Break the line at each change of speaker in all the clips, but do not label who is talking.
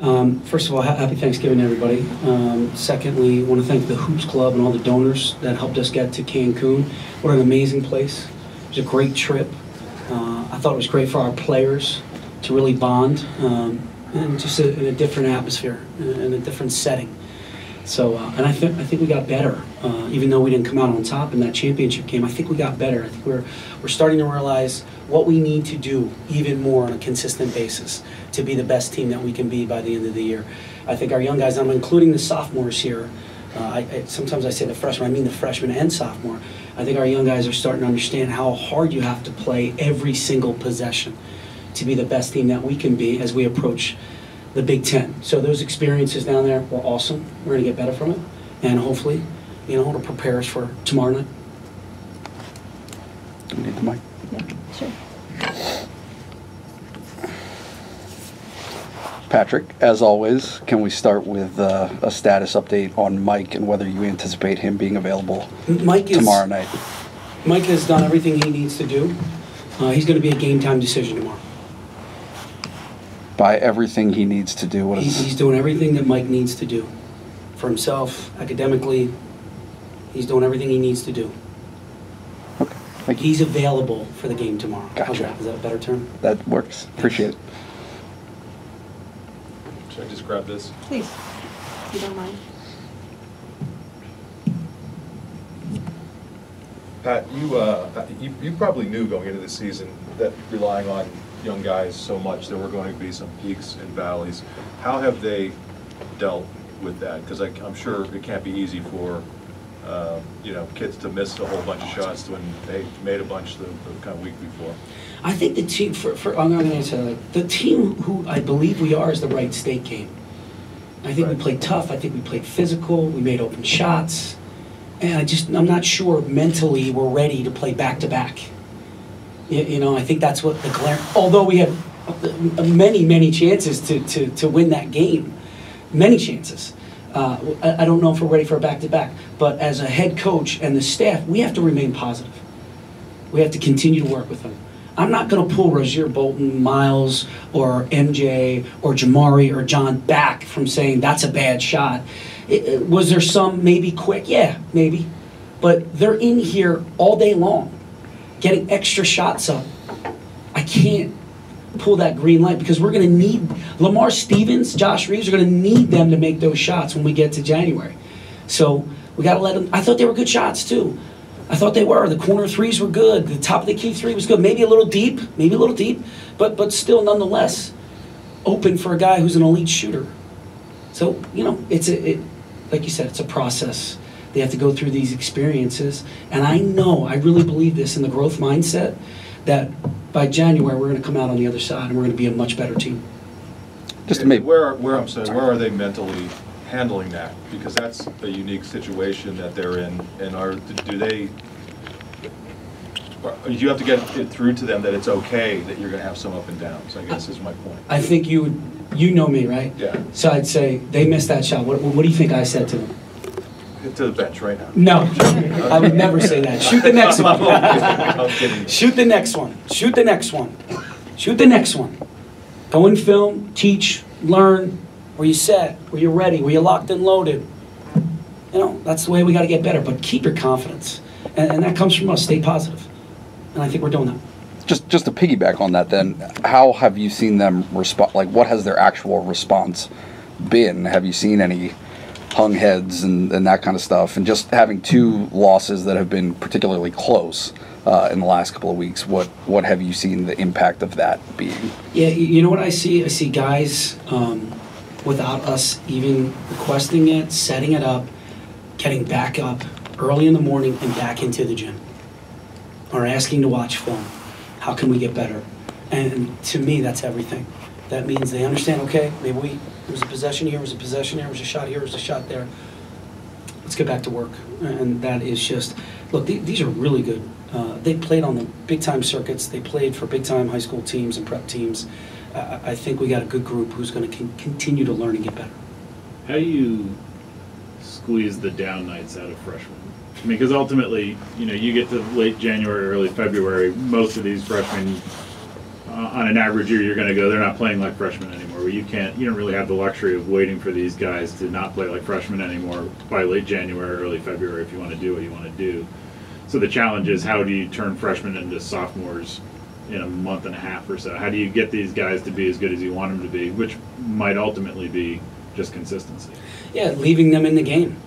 First of all, happy Thanksgiving, everybody. Secondly, I want to thank the Hoops Club and all the donors that helped us get to Cancun. What an amazing place. It was a great trip. I thought it was great for our players to really bond, and just in a different atmosphere, in a different setting. So, and I think we got better, even though we didn't come out on top in that championship game. I think we got better. I think we're starting to realize what we need to do even more on a consistent basis to be the best team that we can be by the end of the year. I think our young guys, I'm including the sophomores here. Sometimes I say the freshmen, I mean the freshmen and sophomore. I think our young guys are starting to understand how hard you have to play every single possession to be the best team that we can be as we approach the Big Ten. So those experiences down there were awesome. We're going to get better from it, and hopefully, it'll prepare us for tomorrow night.
Do we need the mic?
Yeah, sure.
Patrick, as always, can we start with a status update on Mike and whether you anticipate him being available tomorrow night?
Mike has done everything he needs to do. He's going to be a game time decision tomorrow.
By everything he needs to do,
he's doing everything that Mike needs to do for himself, academically. He's doing everything he needs to do.
Okay, thank you.
He's available for the game tomorrow.
Gotcha.
Is that a better term?
That works. Appreciate it.
Should I just grab this?
Please, if you don't mind.
Pat, you probably knew going into the season that relying on young guys so much there were going to be some peaks and valleys. How have they dealt with that? Because I'm sure it can't be easy for kids to miss a whole bunch of shots when they made a bunch the kind of week before. I
think the team I'm going to answer that. The team who I believe we are is the Wright State game. I think we played tough. I think we played physical. We made open shots, and I'm not sure mentally we're ready to play back to back. I think that's what the glare. Although we had many chances to win that game, many chances. I don't know if we're ready for a back-to-back, but as a head coach and the staff, we have to remain positive. We have to continue to work with them. I'm not going to pull Rozier Bolton, Miles, or MJ, or Jamari, or John back from saying that's a bad shot. Was there some maybe quick? Yeah, maybe. But they're in here all day long, getting extra shots up. I can't pull that green light because we're going to need Lamar Stevens, Josh Reeves are going to need them to make those shots when we get to January. So we got to let them. I thought they were good shots too. I thought they were. The corner threes were good. The top of the key three was good. Maybe a little deep, but still nonetheless open for a guy who's an elite shooter. So it's like you said, it's a process. They have to go through these experiences, and I really believe this in the growth mindset that by January we're going to come out on the other side and we're going to be a much better team.
Just to make where are they mentally handling that? Because that's a unique situation that they're in, and do you have to get it through to them that it's okay that you're going to have some up and downs? I guess is my point.
I think you know me, right?
Yeah.
So I'd say they missed that shot. What do you think I said to them?
To the bench right now.
No, I would never say that. Shoot the next one.
I'm kidding.
Shoot the next one. Shoot the next one. Shoot the next one. Go and film, teach, learn. Were you set? Were you ready? Were you locked and loaded? That's the way we got to get better. But keep your confidence, and that comes from us. Stay positive, and I think we're doing that.
Just to piggyback on that, then, how have you seen them respond? Like, what has their actual response been? Have you seen any hung heads and that kind of stuff, and just having two losses that have been particularly close in the last couple of weeks, what have you seen the impact of that being?
Yeah, you know what I see? I see guys without us even requesting it, setting it up, getting back up early in the morning and back into the gym, or asking to watch film. How can we get better? And to me, that's everything. That means they understand, okay, maybe there was a possession here, was a possession there, was a shot here, was a shot there. Let's get back to work. And that is just, look, these are really good. They played on the big-time circuits. They played for big-time high school teams and prep teams. I think we got a good group who's going to continue to learn and get better.
How do you squeeze the down nights out of freshmen? I mean, because ultimately, you get to late January, early February, most of these freshmen on an average year, you're going to go, they're not playing like freshmen anymore. Well, you don't really have the luxury of waiting for these guys to not play like freshmen anymore by late January, early February if you want to do what you want to do. So the challenge is, how do you turn freshmen into sophomores in a month and a half or so? How do you get these guys to be as good as you want them to be, which might ultimately be just consistency?
Yeah, leaving them in the game.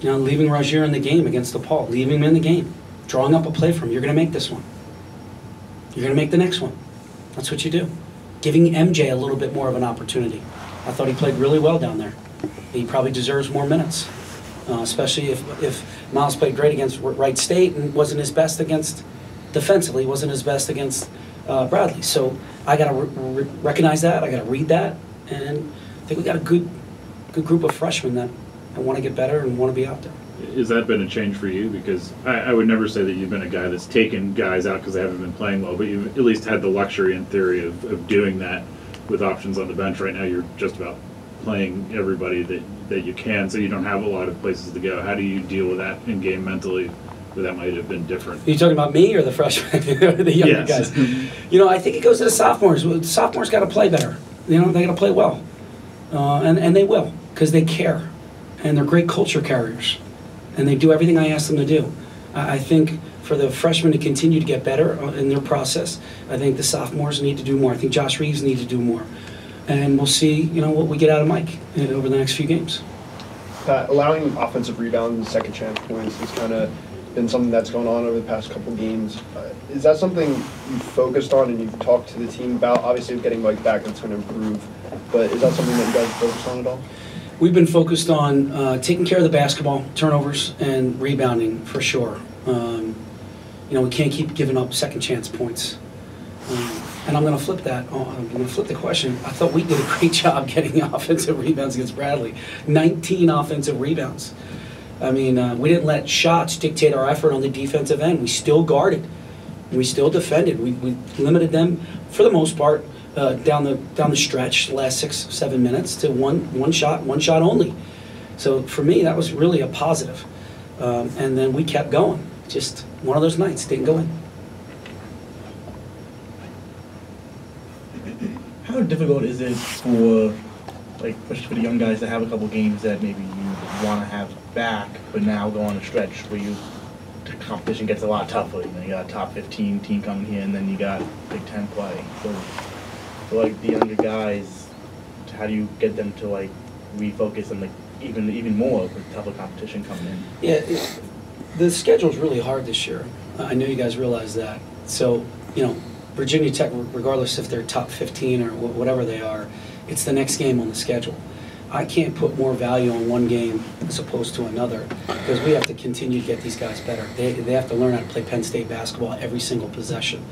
You know, leaving Rozier in the game against DePaul, leaving him in the game, drawing up a play for him. You're going to make this one. You're going to make the next one. That's what you do. Giving MJ a little bit more of an opportunity. I thought he played really well down there. He probably deserves more minutes, especially if Miles played great against Wright State and wasn't his best against, defensively, wasn't his best against Bradley. So I got to recognize that. I got to read that. And I think we got a good group of freshmen that want to get better and want to be out there.
Has that been a change for you? Because I would never say that you've been a guy that's taken guys out because they haven't been playing well, but you've at least had the luxury in theory of doing that with options on the bench. Right now you're just about playing everybody that you can, so you don't have a lot of places to go. How do you deal with that in game mentally? Where that might have been different.
Are you talking about me or the freshmen, or the younger
Yes.
guys? You know, I think it goes to the sophomores. The sophomores got to play better. You know, they got to play well, and they will, because they care, and they're great culture carriers, and they do everything I ask them to do. I think for the freshmen to continue to get better in their process, I think the sophomores need to do more. I think Josh Reeves needs to do more, and we'll see, you know, what we get out of Mike over the next few games.
Allowing offensive rebounds and second chance points has kind of been something that's going on over the past couple games. Is that something you've focused on and you've talked to the team about? Obviously, with getting Mike back, that's going to improve. But is that something that you guys focused on at all?
We've been focused on taking care of the basketball, turnovers, and rebounding for sure. You know, we can't keep giving up second chance points. And I'm going to flip that. I'm going to flip the question. I thought we did a great job getting offensive rebounds against Bradley. 19 offensive rebounds. I mean, we didn't let shots dictate our effort on the defensive end. We still guarded. We still defended. We limited them, for the most part, down the stretch, the last 6-7 minutes, to one shot only. So for me, that was really a positive. And then we kept going. Just one of those nights, didn't go in.
How difficult is it for, like, especially for the young guys to have a couple games that maybe you want to have back, but now go on a stretch where the competition gets a lot tougher? You know, you got a top 15 team coming here, and then you got Big Ten play. So, for like the younger guys, how do you get them to like refocus and like even more with tougher competition coming in?
Yeah, the schedule's really hard this year. I know you guys realize that. So, you know, Virginia Tech, regardless if they're top 15 or whatever they are, it's the next game on the schedule. I can't put more value on one game as opposed to another, because we have to continue to get these guys better. They have to learn how to play Penn State basketball every single possession.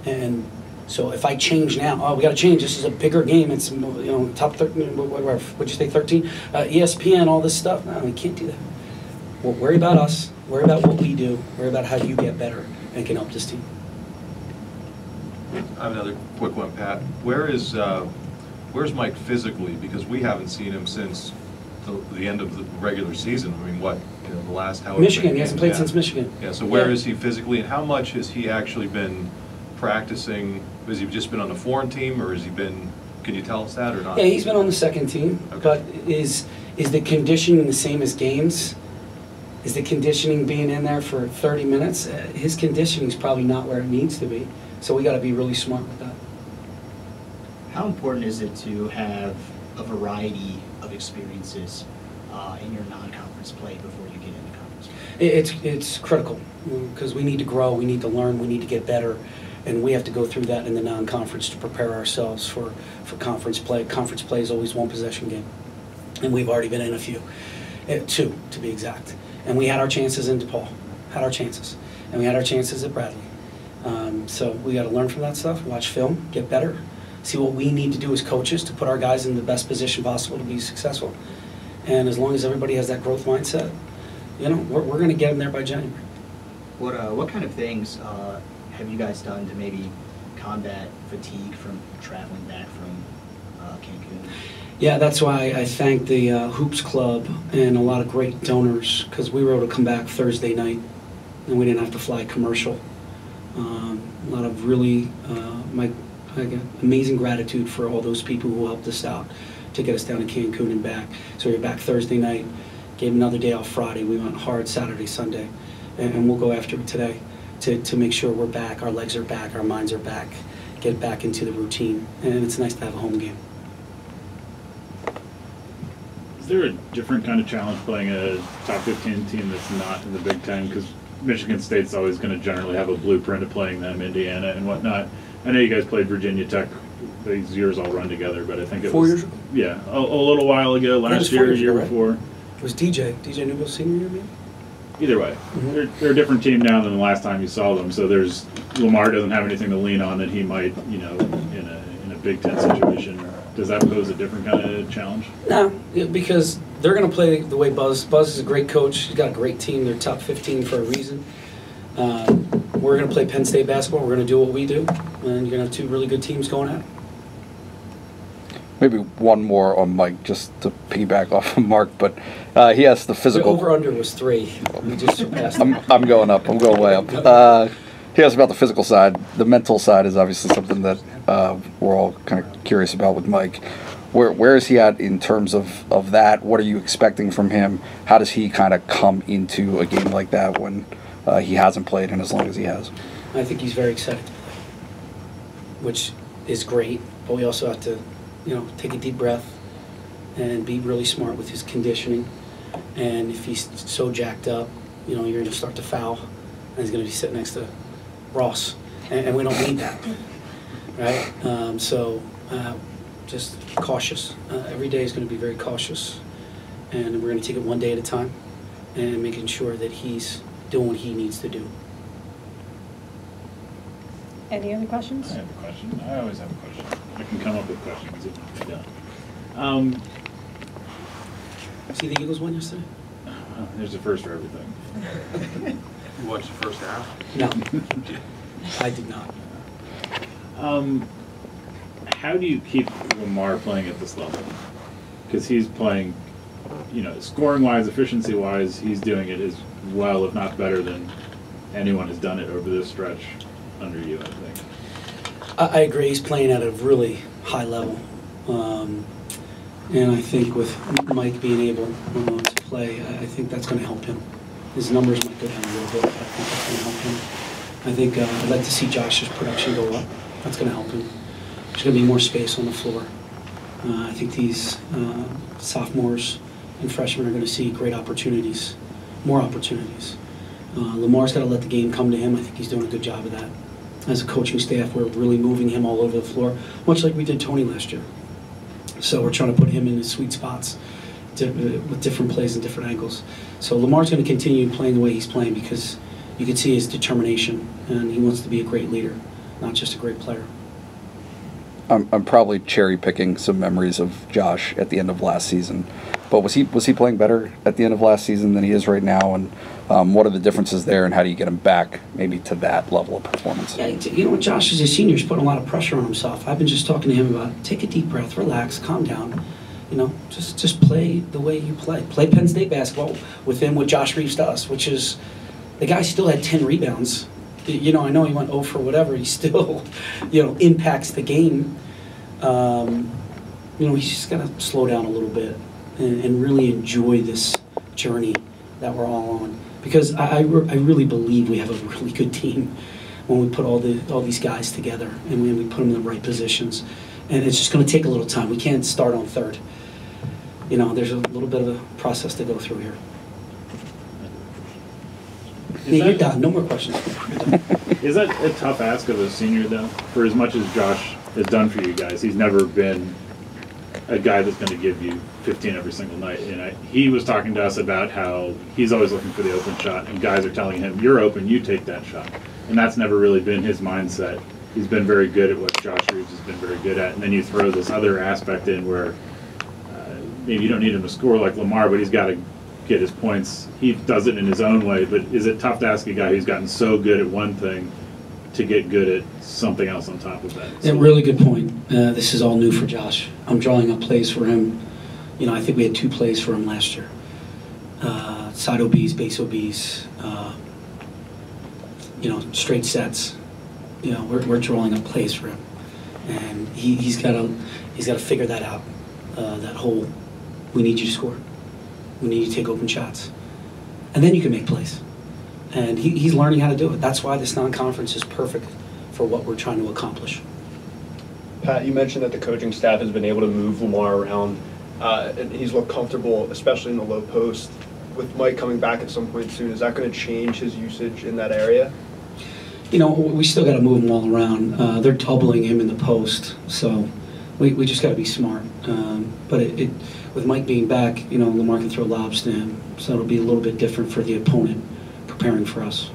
And so if I change now, we got to change. This is a bigger game. It's, you know, top 13, whatever, what'd you say, 13? ESPN, all this stuff. No, we can't do that. Well, worry about us. Worry about what we do. Worry about how you get better and can help this team.
I have another quick one, Pat. Where's Mike physically? Because we haven't seen him since the end of the regular season. I mean, the last however.
Michigan. He hasn't played since Michigan.
Yeah. So where is he physically, and how much has he actually been practicing? Has he just been on the foreign team, or has he been? Can you tell us that or not?
Yeah, he's been on the second team.
Okay.
But is the conditioning the same as games? Is the conditioning being in there for 30 minutes? His conditioning is probably not where it needs to be. So we got to be really smart with that.
How important is it to have a variety of experiences in your non-conference play before you get into conference play?
It's critical, because we need to grow, we need to learn, we need to get better, and we have to go through that in the non-conference to prepare ourselves for conference play. Conference play is always one possession game, and we've already been in a few, 2 to be exact. And we had our chances in DePaul, and we had our chances at Bradley. So we got to learn from that stuff, watch film, get better, see what we need to do as coaches to put our guys in the best position possible to be successful. And as long as everybody has that growth mindset, you know, we're going to get them there by January.
What kind of things have you guys done to maybe combat fatigue from traveling back from Cancun?
Yeah, that's why I thank the Hoops Club and a lot of great donors, because we were able to come back Thursday night and we didn't have to fly commercial. A lot of really I got amazing gratitude for all those people who helped us out to get us down to Cancun and back. So we're back Thursday night, gave another day off Friday. We went hard Saturday, Sunday, and we'll go after it today to make sure we're back, our legs are back, our minds are back, get back into the routine. And it's nice to have a home game.
Is there a different kind of challenge playing a top 15 team that's not in the Big Ten? Because Michigan State's always going to generally have a blueprint of playing them, Indiana and whatnot. I know you guys played Virginia Tech. These years all run together, but I think it
4
was
years ago?
Yeah, a little while ago. Last year, year before.
It was DJ Newell's senior year, maybe?
Either way, they're a different team now than the last time you saw them. So there's Lamar doesn't have anything to lean on that he might, in a Big Ten situation. Does that pose a different kind of challenge?
No, because they're going to play the way Buzz. Buzz is a great coach. He's got a great team. They're top 15 for a reason. We're going to play Penn State basketball. We're going to do what we do, and you're going to have two really good teams going at it.
Maybe one more on Mike, just to piggyback off of Mark, but he has the physical.
The over-under was 3. We just surpassed it.
I'm going up. I'm going way up. He asked about the physical side. The mental side is obviously something that we're all kind of curious about with Mike. Where is he at in terms of that? What are you expecting from him? How does he kind of come into a game like that when he hasn't played in as long as he has?
I think he's very excited to play, which is great, but we also have to take a deep breath and be really smart with his conditioning. And if he's so jacked up, you're going to start to foul, and he's going to be sitting next to Ross, and we don't need that, right? So just cautious. Every day is going to be very cautious, and we're going to take it one day at a time and making sure that he's doing what he needs to do.
Any other questions?
I have a question. I always have a question. I can come up with questions if you're done.
See the Eagles won yesterday?
There's a first for everything.
You watched the first half?
No, I did not.
How do you keep Lamar playing at this level? Because he's playing, scoring-wise, efficiency-wise, he's doing it as well, if not better, than anyone has done it over this stretch under you, I think.
I agree. He's playing at a really high level. And I think with Mike being able to play, I think that's going to help him. His numbers might go down a little bit, but I think that's going to help him. I think I'd like to see Josh's production go up. That's going to help him. There's going to be more space on the floor. I think these sophomores and freshmen are going to see great opportunities, more opportunities. Lamar's got to let the game come to him. I think he's doing a good job of that. As a coaching staff, we're really moving him all over the floor, much like we did Tony last year. So we're trying to put him in his sweet spots with different plays and different angles. So Lamar's going to continue playing the way he's playing because you can see his determination, and he wants to be a great leader, not just a great player.
I'm probably cherry picking some memories of Josh at the end of last season, but was he playing better at the end of last season than he is right now? And what are the differences there, and how do you get him back maybe to that level of performance?
Yeah, Josh is a senior. He's putting a lot of pressure on himself. I've been just talking to him about take a deep breath, relax, calm down. Just play the way you play. Play Penn State basketball with him, what Josh Reeves does, which is the guy still had 10 rebounds. I know he went 0 for whatever. He still, impacts the game. He's just got to slow down a little bit and really enjoy this journey that we're all on. Because I really believe we have a really good team when we put all these guys together and when we put them in the right positions. And it's just going to take a little time. We can't start on third. There's a little bit of a process to go through here. You're done. No more questions.
Is that a tough ask of a senior, though? For as much as Josh has done for you guys, he's never been a guy that's going to give you 15 every single night. And he was talking to us about how he's always looking for the open shot, and guys are telling him, you're open, you take that shot. And that's never really been his mindset. He's been very good at what Josh Reeves has been very good at. And then you throw this other aspect in where maybe you don't need him to score like Lamar, but he's got to get his points. He does it in his own way, but is it tough to ask a guy who's gotten so good at one thing to get good at something else on top of that?
Yeah, really good point. This is all new for Josh. I'm drawing up plays for him. I think we had 2 plays for him last year. Side OBs, base OBs, straight sets. you know, we're drawing up plays for him, and he's got to figure that out. That whole, we need you to score, we need you to take open shots, and then you can make plays. And he's learning how to do it. That's why this non-conference is perfect for what we're trying to accomplish.
Pat, you mentioned that the coaching staff has been able to move Lamar around, and he's looked comfortable, especially in the low post. With Mike coming back at some point soon, is that going to change his usage in that area?
You know, we still got to move him all around. They're doubling him in the post, so we just got to be smart. But with Mike being back, you know, Lamar can throw lobs to him, so it'll be a little bit different for the opponent preparing for us.